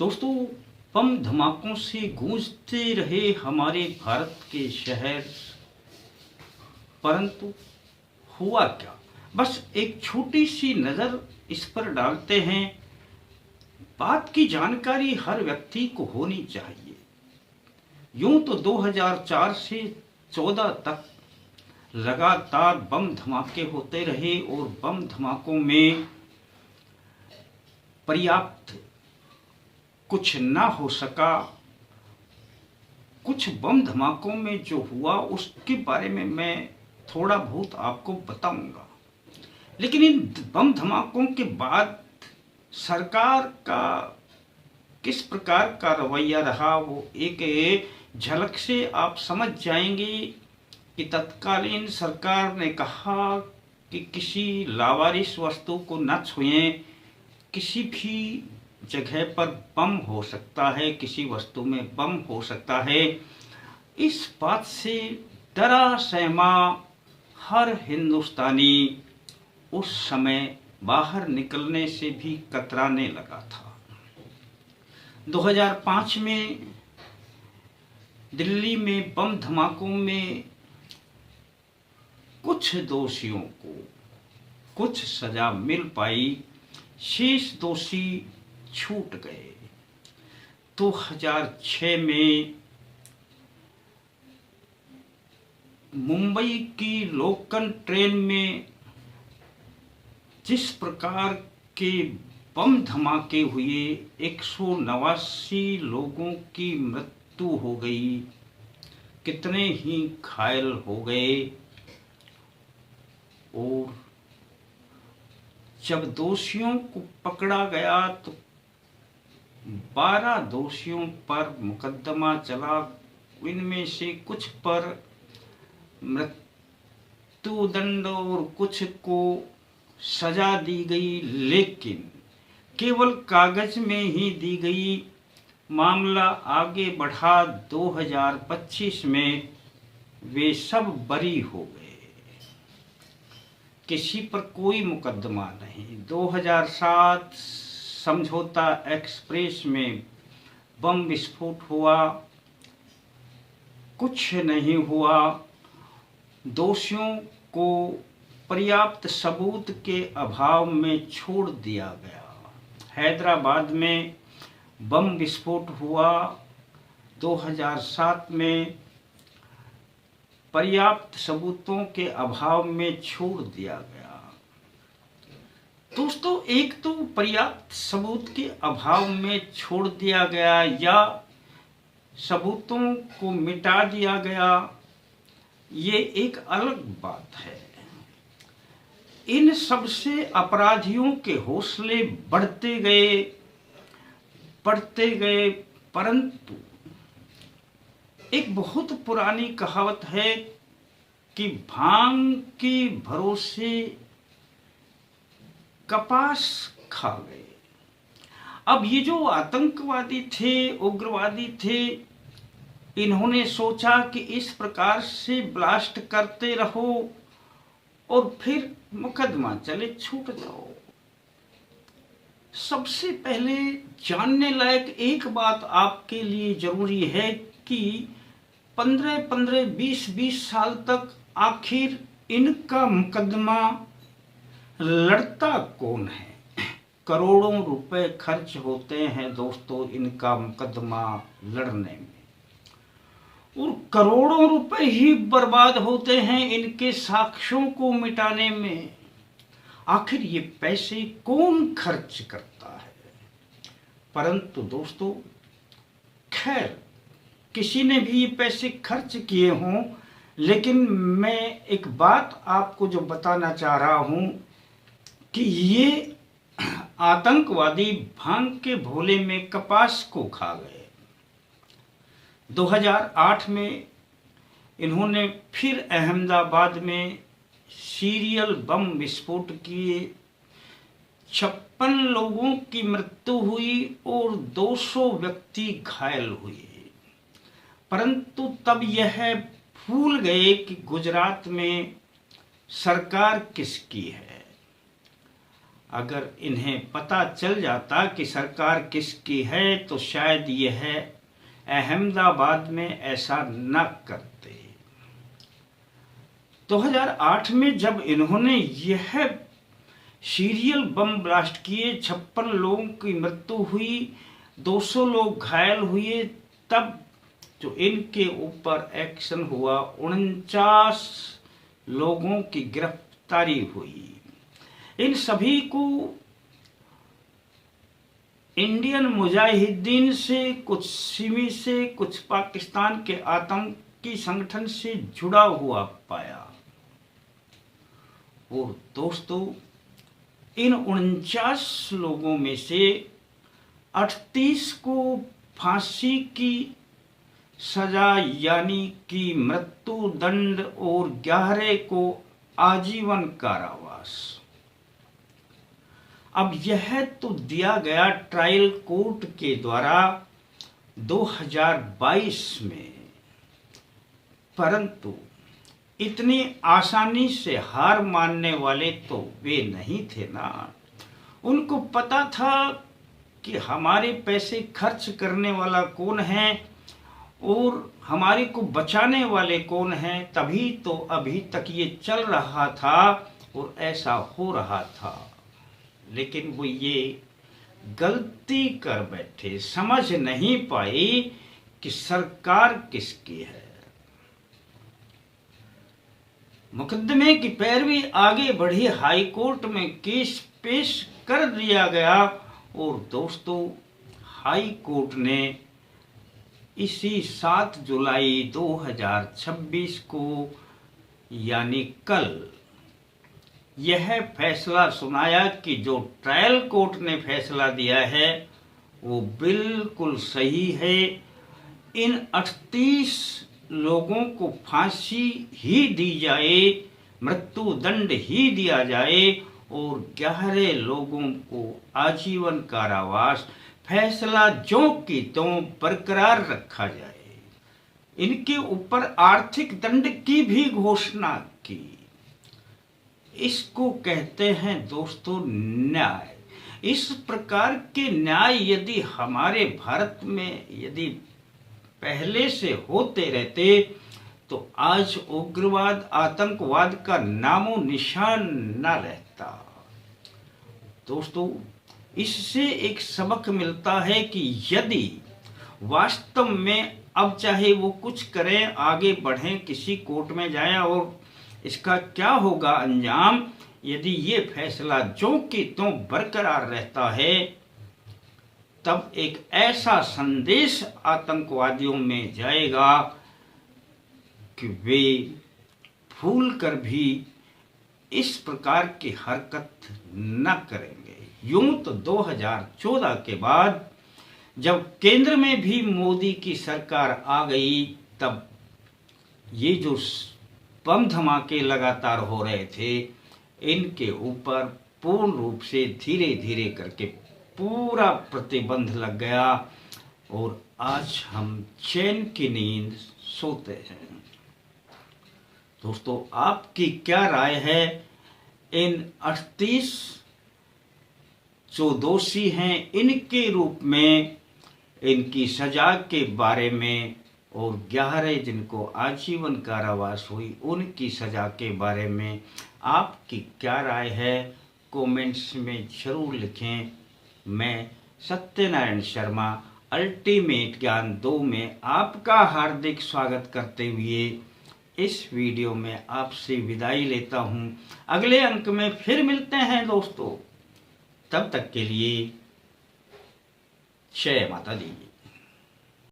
दोस्तों, बम धमाकों से गूंजते रहे हमारे भारत के शहर, परंतु हुआ क्या? बस एक छोटी सी नज़र इस पर डालते हैं। बात की जानकारी हर व्यक्ति को होनी चाहिए। यूं तो 2004 से 14 तक लगातार बम धमाके होते रहे और बम धमाकों में पर्याप्त कुछ ना हो सका। कुछ बम धमाकों में जो हुआ उसके बारे में मैं थोड़ा बहुत आपको बताऊंगा, लेकिन इन बम धमाकों के बाद सरकार का किस प्रकार का रवैया रहा वो एक झलक से आप समझ जाएंगे कि तत्कालीन सरकार ने कहा कि किसी लावारिस वस्तु को न छुएं, किसी भी जगह पर बम हो सकता है, किसी वस्तु में बम हो सकता है। इस बात से डरा सहमा हर हिंदुस्तानी उस समय बाहर निकलने से भी कतराने लगा था। 2005 में दिल्ली में बम धमाकों में कुछ दोषियों को कुछ सजा मिल पाई, शेष दोषी छूट गए। 2006 में मुंबई की लोकल ट्रेन में जिस प्रकार के बम धमाके हुए, 189 लोगों की मृत्यु हो गई, कितने ही घायल हो गए। और जब दोषियों को पकड़ा गया तो 12 दोषियों पर मुकदमा चला। इनमें से कुछ पर मृत्युदंड और कुछ को सजा दी गई, लेकिन केवल कागज में ही दी गई। मामला आगे बढ़ा, 2025 में वे सब बरी हो गए, किसी पर कोई मुकदमा नहीं। 2007 समझौता एक्सप्रेस में बम विस्फोट हुआ, कुछ नहीं हुआ। दोषियों को पर्याप्त सबूत के अभाव में छोड़ दिया गया। हैदराबाद में बम विस्फोट हुआ 2007 में, पर्याप्त सबूतों के अभाव में छोड़ दिया गया। दोस्तों, एक तो पर्याप्त सबूत के अभाव में छोड़ दिया गया या सबूतों को मिटा दिया गया, ये एक अलग बात है। इन सब से अपराधियों के हौसले बढ़ते गए, परंतु एक बहुत पुरानी कहावत है कि भांग के भरोसे कपास खा गए। अब ये जो आतंकवादी थे, उग्रवादी थे, इन्होंने सोचा कि इस प्रकार से ब्लास्ट करते रहो और फिर मुकदमा चले, छूट जाओ। सबसे पहले जानने लायक एक बात आपके लिए जरूरी है कि 15-15, 20-20 साल तक आखिर इनका मुकदमा लड़ता कौन है? करोड़ों रुपए खर्च होते हैं दोस्तों इनका मुकदमा लड़ने में, और करोड़ों रुपए ही बर्बाद होते हैं इनके साक्ष्यों को मिटाने में। आखिर ये पैसे कौन खर्च करता है? परंतु दोस्तों, खैर किसी ने भी ये पैसे खर्च किए हों, लेकिन मैं एक बात आपको जो बताना चाह रहा हूं कि ये आतंकवादी भांग के भोले में कपास को खा गए। 2008 में इन्होंने फिर अहमदाबाद में सीरियल बम विस्फोट किए, 56 लोगों की मृत्यु हुई और 200 व्यक्ति घायल हुए। परंतु तब यह भूल गए कि गुजरात में सरकार किसकी है। अगर इन्हें पता चल जाता कि सरकार किसकी है तो शायद यह अहमदाबाद में ऐसा न करते। 2008 में जब इन्होंने यह सीरियल बम ब्लास्ट किए, 56 लोगों की मृत्यु हुई, 200 लोग घायल हुए, तब जो इनके ऊपर एक्शन हुआ, 49 लोगों की गिरफ्तारी हुई। इन सभी को इंडियन मुजाहिदीन से, कुछ सिमी से, कुछ पाकिस्तान के आतंकी संगठन से जुड़ा हुआ पाया। और दोस्तों, इन 49 लोगों में से 38 को फांसी की सजा यानी कि मृत्यु दंड और 11 को आजीवन कारावास। अब यह तो दिया गया ट्रायल कोर्ट के द्वारा 2022 में, परंतु इतनी आसानी से हार मानने वाले तो वे नहीं थे ना। उनको पता था कि हमारे पैसे खर्च करने वाला कौन है और हमारे को बचाने वाले कौन हैं, तभी तो अभी तक ये चल रहा था और ऐसा हो रहा था। लेकिन वो ये गलती कर बैठे, समझ नहीं पाए कि सरकार किसकी है। मुकदमे की पैरवी आगे बढ़ी, हाई कोर्ट में केस पेश कर दिया गया और दोस्तों, हाई कोर्ट ने इसी 7 जुलाई 2026 को यानी कल यह फैसला सुनाया कि जो ट्रायल कोर्ट ने फैसला दिया है वो बिल्कुल सही है। इन 38 लोगों को फांसी ही दी जाए, मृत्यु दंड ही दिया जाए और 11 लोगों को आजीवन कारावास, फैसला जो की त्यों बरकरार रखा जाए। इनके ऊपर आर्थिक दंड की भी घोषणा की। इसको कहते हैं दोस्तों न्याय। इस प्रकार के न्याय यदि हमारे भारत में यदि पहले से होते रहते तो आज उग्रवाद, आतंकवाद का नामो निशान न रहता। दोस्तों, इससे एक सबक मिलता है कि यदि वास्तव में अब चाहे वो कुछ करें, आगे बढ़ें, किसी कोर्ट में जाएं और इसका क्या होगा अंजाम, यदि ये फैसला जो कि त्यों बरकरार रहता है, तब एक ऐसा संदेश आतंकवादियों में जाएगा कि वे भूल कर भी इस प्रकार की हरकत न करेंगे। यूं तो 2014 के बाद जब केंद्र में भी मोदी की सरकार आ गई, तब ये जो बम धमाके लगातार हो रहे थे, इनके ऊपर पूर्ण रूप से धीरे धीरे करके पूरा प्रतिबंध लग गया और आज हम चैन की नींद सोते हैं। दोस्तों, आपकी क्या राय है इन 38 जो दोषी हैं इनके रूप में, इनकी सजा के बारे में, और 11 जिनको आजीवन कारावास हुई उनकी सजा के बारे में आपकी क्या राय है? कमेंट्स में जरूर लिखें। मैं सत्यनारायण शर्मा अल्टीमेट ज्ञान 2 में आपका हार्दिक स्वागत करते हुए इस वीडियो में आपसे विदाई लेता हूं। अगले अंक में फिर मिलते हैं दोस्तों, तब तक के लिए जय माता दी।